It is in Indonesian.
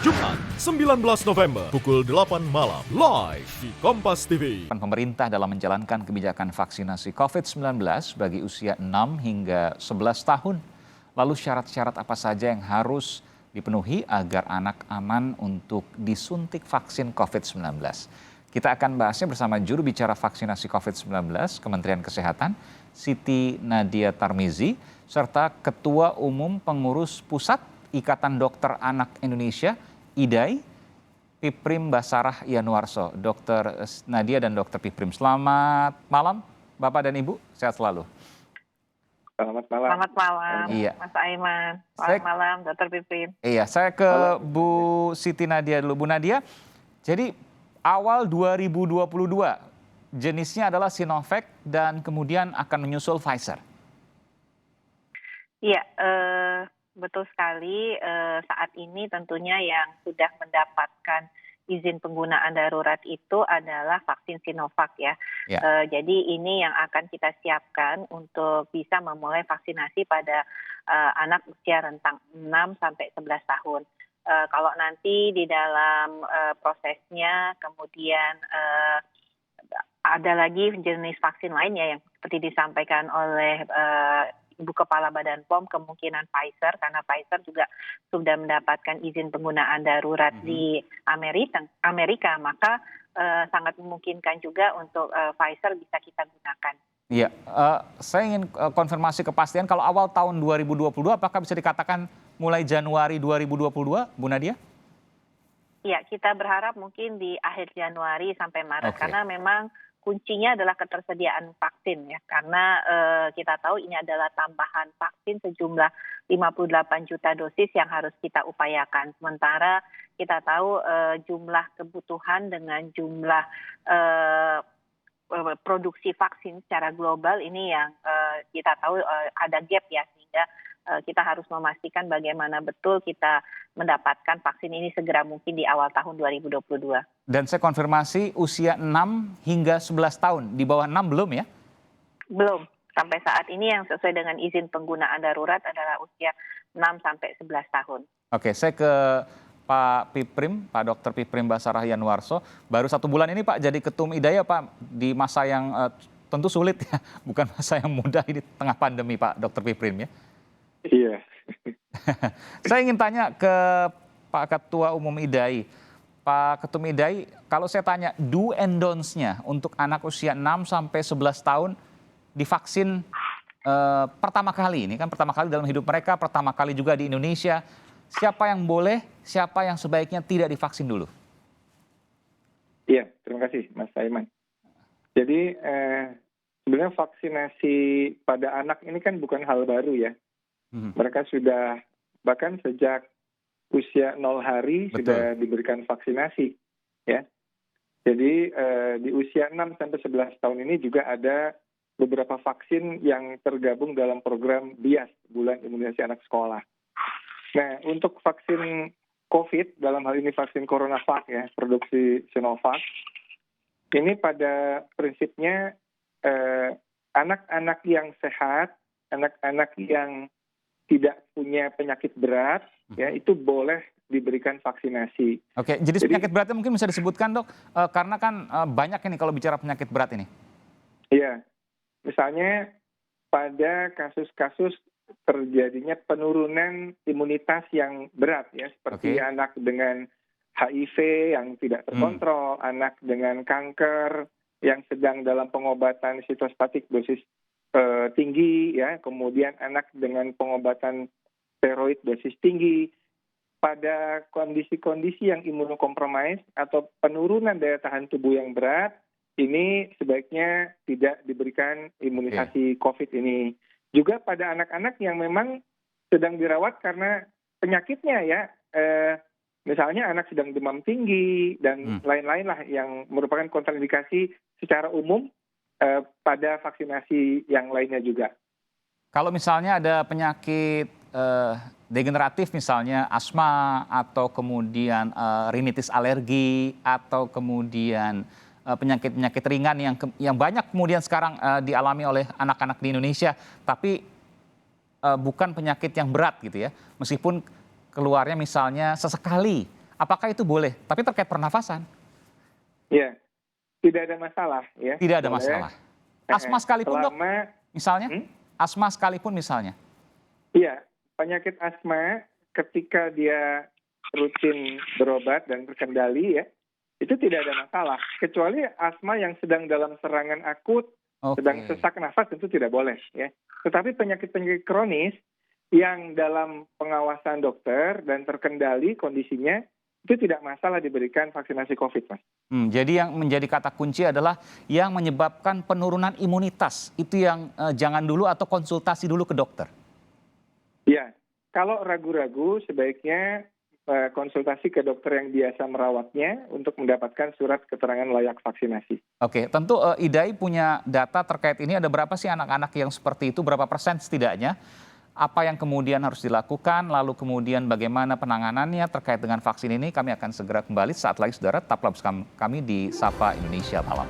Jumat 19 November pukul 8 malam live di Kompas TV. Pemerintah dalam menjalankan kebijakan vaksinasi COVID-19 bagi usia 6 hingga 11 tahun. Lalu syarat-syarat apa saja yang harus dipenuhi agar anak aman untuk disuntik vaksin COVID-19? Kita akan bahasnya bersama juru bicara vaksinasi COVID-19 Kementerian Kesehatan, Siti Nadia Tarmizi, serta Ketua Umum Pengurus Pusat Ikatan Dokter Anak Indonesia, IDAI, Piprim Basarah Yanuarso. Dr. Nadia dan Dr. Piprim, selamat malam Bapak dan Ibu, sehat selalu. Selamat malam. Selamat malam, Iya. Mas Aiman. Selamat malam, Dr. Piprim. Iya, saya ke Bu Siti Nadia dulu. Bu Nadia, jadi awal 2022 jenisnya adalah Sinovac dan kemudian akan menyusul Pfizer. Iya, betul sekali. Saat ini tentunya yang sudah mendapatkan izin penggunaan darurat itu adalah vaksin Sinovac ya. Ya. Jadi ini yang akan kita siapkan untuk bisa memulai vaksinasi pada anak usia rentang 6 sampai 11 tahun. Kalau nanti di dalam prosesnya kemudian ada lagi jenis vaksin lainnya yang seperti disampaikan oleh Ibu Kepala Badan POM, kemungkinan Pfizer, karena Pfizer juga sudah mendapatkan izin penggunaan darurat di Amerika, maka sangat memungkinkan juga untuk Pfizer bisa kita gunakan. Iya, saya ingin konfirmasi kepastian kalau awal tahun 2022 apakah bisa dikatakan mulai Januari 2022, Bu Nadia? Iya, kita berharap mungkin di akhir Januari sampai Maret, Oke. karena memang kuncinya adalah ketersediaan vaksin ya, karena kita tahu ini adalah tambahan vaksin sejumlah 58 juta dosis yang harus kita upayakan. Sementara kita tahu jumlah kebutuhan dengan jumlah produksi vaksin secara global ini yang kita tahu ada gap ya, sehingga kita harus memastikan bagaimana betul kita mendapatkan vaksin ini segera mungkin di awal tahun 2022. Dan saya konfirmasi usia 6 hingga 11 tahun, di bawah 6 belum ya? Belum. Sampai saat ini yang sesuai dengan izin penggunaan darurat adalah usia 6 sampai 11 tahun. Oke, saya ke Pak Piprim, Pak Dr. Piprim Basarah Yanuarso. Baru 1 bulan ini Pak jadi Ketum IDAI Pak, di masa yang tentu sulit ya, bukan masa yang mudah ini tengah pandemi Pak Dr. Piprim ya. Iya. Saya ingin tanya ke Pak Ketua Umum IDAI. Pak Ketum IDAI, kalau saya tanya do and don'ts-nya untuk anak usia 6 sampai 11 tahun divaksin pertama kali, ini kan pertama kali dalam hidup mereka, pertama kali juga di Indonesia. Siapa yang boleh, siapa yang sebaiknya tidak divaksin dulu? Iya, terima kasih Mas Aiman. Jadi sebenarnya vaksinasi pada anak ini kan bukan hal baru ya. Mereka sudah bahkan sejak usia 0 hari Betul. sudah diberikan vaksinasi ya. Jadi di usia 6 sampai 11 tahun ini juga ada beberapa vaksin yang tergabung dalam program BIAS, Bulan Imunisasi Anak Sekolah. Nah, untuk vaksin COVID, dalam hal ini vaksin CoronaVac ya, produksi Sinovac, ini pada prinsipnya anak-anak yang sehat, anak-anak yang tidak punya penyakit berat, ya itu boleh diberikan vaksinasi. Oke, jenis penyakit beratnya mungkin bisa disebutkan dok, karena kan banyak ini kalau bicara penyakit berat ini. Iya, misalnya pada kasus-kasus terjadinya penurunan imunitas yang berat ya, seperti Oke. anak dengan HIV yang tidak terkontrol, anak dengan kanker yang sedang dalam pengobatan sitostatik dosis tinggi ya, kemudian anak dengan pengobatan steroid dosis tinggi. Pada kondisi-kondisi yang imunokompromis atau penurunan daya tahan tubuh yang berat, ini sebaiknya tidak diberikan imunisasi COVID ini. Juga pada anak-anak yang memang sedang dirawat karena penyakitnya ya, misalnya anak sedang demam tinggi dan lain-lain lah yang merupakan kontraindikasi secara umum pada vaksinasi yang lainnya juga. Kalau misalnya ada penyakit degeneratif misalnya asma atau kemudian rinitis alergi atau kemudian penyakit-penyakit ringan yang banyak kemudian sekarang dialami oleh anak-anak di Indonesia, tapi bukan penyakit yang berat gitu ya, meskipun keluarnya misalnya sesekali Apakah itu boleh? Tapi terkait pernafasan. Ya, tidak ada masalah ya. Tidak ada Boleh. masalah. Asma sekalipun dok, Selama misalnya? Asma sekalipun misalnya? iya, penyakit asma ketika dia rutin berobat dan terkendali ya, itu tidak ada masalah. Kecuali asma yang sedang dalam serangan akut, sedang sesak nafas tentu tidak boleh ya. Tetapi penyakit-penyakit kronis yang dalam pengawasan dokter dan terkendali kondisinya, itu tidak masalah diberikan vaksinasi COVID, Mas. Jadi yang menjadi kata kunci adalah yang menyebabkan penurunan imunitas. Itu yang jangan dulu atau konsultasi dulu ke dokter. Ya, kalau ragu-ragu sebaiknya konsultasi ke dokter yang biasa merawatnya untuk mendapatkan surat keterangan layak vaksinasi. Oke, tentu IDAI punya data terkait ini. Ada berapa sih anak-anak yang seperti itu? Berapa persen setidaknya? Apa yang kemudian harus dilakukan, lalu kemudian bagaimana penanganannya terkait dengan vaksin ini, kami akan segera kembali saat lagi saudara, tetaplah bersama kami di Sapa Indonesia Malam.